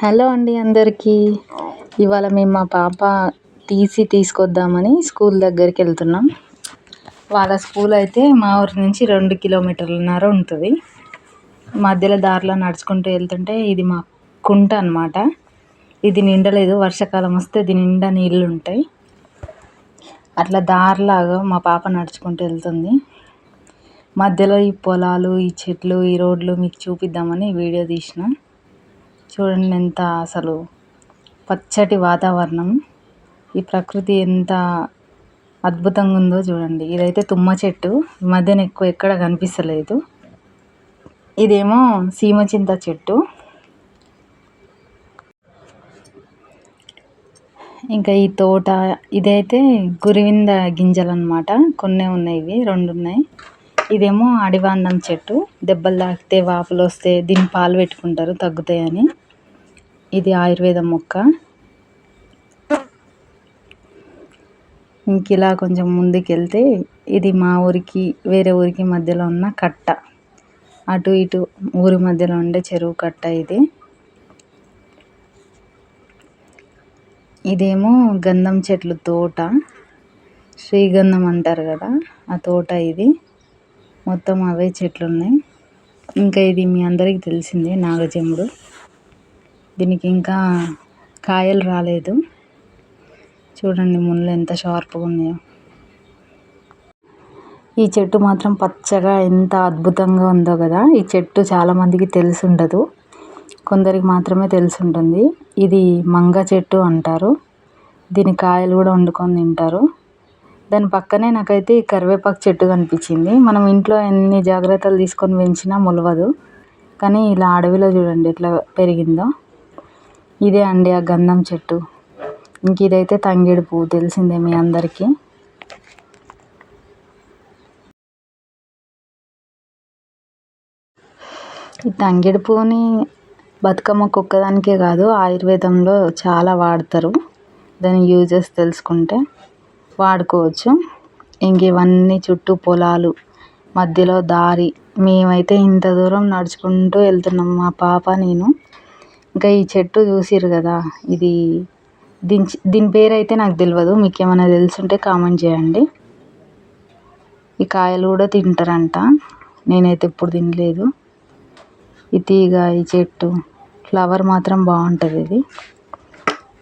Hello అండి అందరికీ. ఇవాళ మేము మా పాప టీసీ తీసుకొద్దామని స్కూల్ దగ్గరికి వెళ్తున్నాం. వాళ్ళ స్కూల్ అయితే మా ఊరి నుంచి 2 కిలోమీటర్లన్నర ఉంటుంది. మధ్యలో దారిలో నడుచుకుంటూ వెళ్తుంటే ఇది మా కుంట అన్నమాట. ఇది నిండలేదు, వర్షాకాలం వస్తే ఇది నిండా నీళ్ళు ఉంటాయి. అట్లా దారిలాగా మా పాప నడుచుకుంటూ వెళ్తుంది. మధ్యలో ఈ పొలాలు, ఈ చెట్లు, ఈ రోడ్లు మీకు చూపిద్దామని వీడియో తీసిన. చూడండి ఎంత అసలు పచ్చటి వాతావరణం, ఈ ప్రకృతి ఎంత అద్భుతంగా ఉందో చూడండి. ఇదైతే తుమ్మ చెట్టు, ఈ మధ్యన ఎక్కువ ఎక్కడ కనిపిస్తలేదు. ఇదేమో సీమచింత చెట్టు. ఇంకా ఈ తోట ఇదైతే గురివింద గింజలు అన్నమాట. కొన్ని ఉన్నాయి, ఇవి 2 ఉన్నాయి. ఇదేమో అడివాందం చెట్టు, దెబ్బలు తాకితే వాపులు వస్తే దీన్ని పాలు పెట్టుకుంటారు తగ్గుతాయని. ఇది ఆయుర్వేదం మొక్క. ఇంక ఇలా కొంచెం ముందుకు వెళ్తే ఇది మా ఊరికి వేరే ఊరికి మధ్యలో ఉన్న కట్ట, అటు ఇటు ఊరి మధ్యలో ఉండే చెరువు కట్ట ఇది. ఇదేమో గంధం చెట్లు తోట, శ్రీగంధం అంటారు కదా ఆ తోట ఇది. మొత్తం అవే చెట్లు ఉన్నాయి. ఇంకా ఇది మీ అందరికీ తెలిసిందే నాగజెముడు. దీనికి ఇంకా కాయలు రాలేదు. చూడండి ముళ్ళు ఎంత షార్ప్గా ఉన్నాయో. ఈ చెట్టు మాత్రం పచ్చగా ఎంత అద్భుతంగా ఉందో కదా. ఈ చెట్టు చాలామందికి తెలిసి ఉండదు, కొందరికి మాత్రమే తెలిసి ఉంటుంది. ఇది మంగ చెట్టు అంటారు. దీని కాయలు కూడా వండుకొని తింటారు. దాని పక్కనే నాకైతే ఈ కరివేపాకు చెట్టు కనిపించింది. మనం ఇంట్లో ఎన్ని జాగ్రత్తలు తీసుకొని పెంచినా మొలవదు, కానీ ఇలా అడవిలో చూడండి ఎట్లా పెరిగిందో. ఇదే అండి ఆ గంధం చెట్టు. ఇంక ఇదైతే తంగేడు పువ్వు, తెలిసిందే మీ అందరికీ. ఈ తంగేడు పువ్వుని బతుకమ్మకు ఒక్కదానికే కాదు, ఆయుర్వేదంలో చాలా వాడతారు. దాని యూజెస్ తెలుసుకుంటే వాడుకోవచ్చు. ఇంక ఇవన్నీ చుట్టూ పొలాలు, మధ్యలో దారి. మేమైతే ఇంత దూరం నడుచుకుంటూ వెళ్తున్నాం మా పాప నేను. ఇంకా ఈ చెట్టు చూసిర్రు కదా, ఇది దీని పేరు అయితే నాకు తెలియదు, మీకు ఏమైనా తెలుసుంటే కామెంట్ చేయండి. ఈ కాయలు కూడా తింటారంట, నేనైతే ఎప్పుడు తినలేదు. ఈ తీగ, ఈ చెట్టు ఫ్లవర్ మాత్రం బాగుంటుంది ఇది.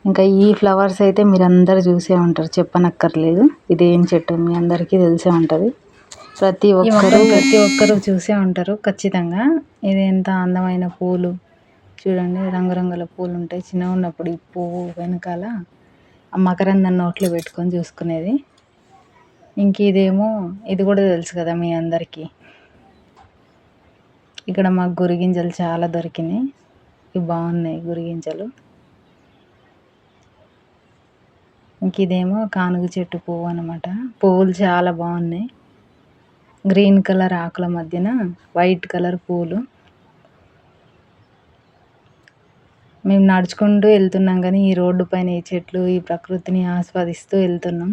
ఇంకా ఈ ఫ్లవర్స్ అయితే మీరందరూ చూసే ఉంటారు, చెప్పనక్కర్లేదు. ఇది ఏం చెట్టు మీ అందరికీ తెలిసే ఉంటుంది. ప్రతి ఒక్కరు చూసే ఉంటారు ఖచ్చితంగా. ఇది ఎంత అందమైన పూలు చూడండి, రంగురంగుల పూలు ఉంటాయి. చిన్నగా ఉన్నప్పుడు ఈ పువ్వు వెనకాల ఆ మకరందం నోట్లో పెట్టుకొని చూసుకునేది. ఇంక ఇదేమో ఇది కూడా తెలుసు కదా మీ అందరికీ. ఇక్కడ మాకు గురిగింజలు చాలా దొరికినాయి. ఇవి బాగున్నాయి గురిగింజలు. ఇంక ఇదేమో కానుగ చెట్టు పువ్వు అనమాట. పువ్వులు చాలా బాగున్నాయి. గ్రీన్ కలర్ ఆకుల మధ్యన వైట్ కలర్ పూలు. మేము నడుచుకుంటూ వెళ్తున్నాం కానీ ఈ రోడ్డు పైన ఈ చెట్లు, ఈ ప్రకృతిని ఆస్వాదిస్తూ వెళ్తున్నాం.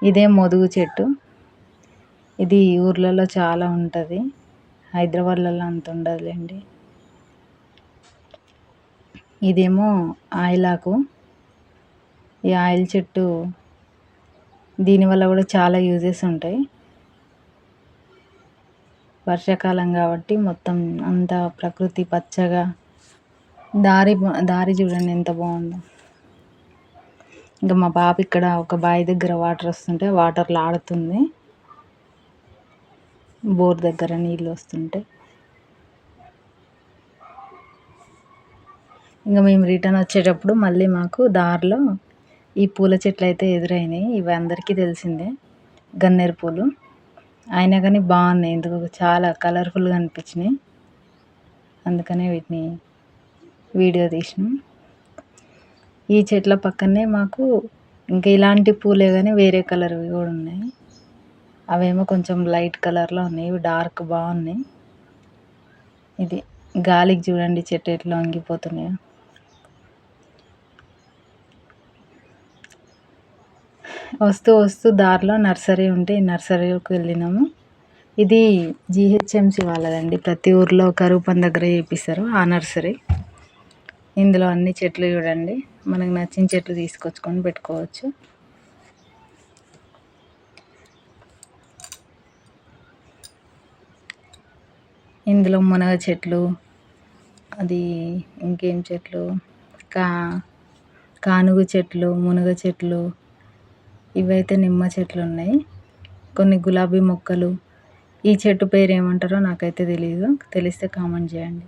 ఇదే మోదుగు చెట్టు. ఇది ఊర్లలో చాలా ఉంటుంది, హైదరాబాద్లలో అంత ఉండదులేండి. ఇదేమో ఆయిలాకు. ఈ ఆయిల్ చెట్టు, దీనివల్ల కూడా చాలా యూజెస్ ఉంటాయి. వర్షాకాలం కాబట్టి మొత్తం అంతా ప్రకృతి పచ్చగా, దారి చూడండి ఎంత బాగుందో. ఇంకా మా పాప ఇక్కడ ఒక బావి దగ్గర వాటర్ వస్తుంటే వాటర్లో ఆడుతుంది, బోర్ దగ్గర నీళ్ళు వస్తుంటే. ఇంకా మేము రిటర్న్ వచ్చేటప్పుడు మళ్ళీ మాకు దారిలో ఈ పూల చెట్లు అయితే ఎదురైనాయి. ఇవి అందరికీ తెలిసిందే, గన్నేరు పూలు. అయినా కానీ బాగున్నాయి, ఎందుకు చాలా కలర్ఫుల్గా అనిపించినాయి. అందుకనే వీటిని వీడియో తీసినాం. ఈ చెట్ల పక్కనే మాకు ఇంకా ఇలాంటి పూలే కానీ వేరే కలర్వి కూడా ఉన్నాయి. అవేమో కొంచెం లైట్ కలర్లో ఉన్నాయి, ఇవి డార్క్ బాగున్నాయి. ఇది గాలికి చూడండి చెట్టు ఎట్లా వంగిపోతున్నాయో. వస్తూ వస్తూ దారిలో నర్సరీ ఉంటే ఈ నర్సరీలోకి వెళ్ళినాము. ఇది జిహెచ్ఎంసి వాళ్ళదండి, ప్రతి ఊర్లో కరువు పని దగ్గర చేపిస్తారు ఆ నర్సరీ. ఇందులో అన్ని చెట్లు చూడండి, మనకు నచ్చిన చెట్లు తీసుకొచ్చుకొని పెట్టుకోవచ్చు. ఇందులో మునగ చెట్లు, అది ఇంకేం చెట్లు, కా కానుగ చెట్లు, మునగ చెట్లు, ఇవైతే నిమ్మ చెట్లు ఉన్నాయి. కొన్ని గులాబీ మొక్కలు. ఈ చెట్టు పేరు ఏమంటారో నాకైతే తెలియదు, తెలిస్తే కామెంట్ చేయండి.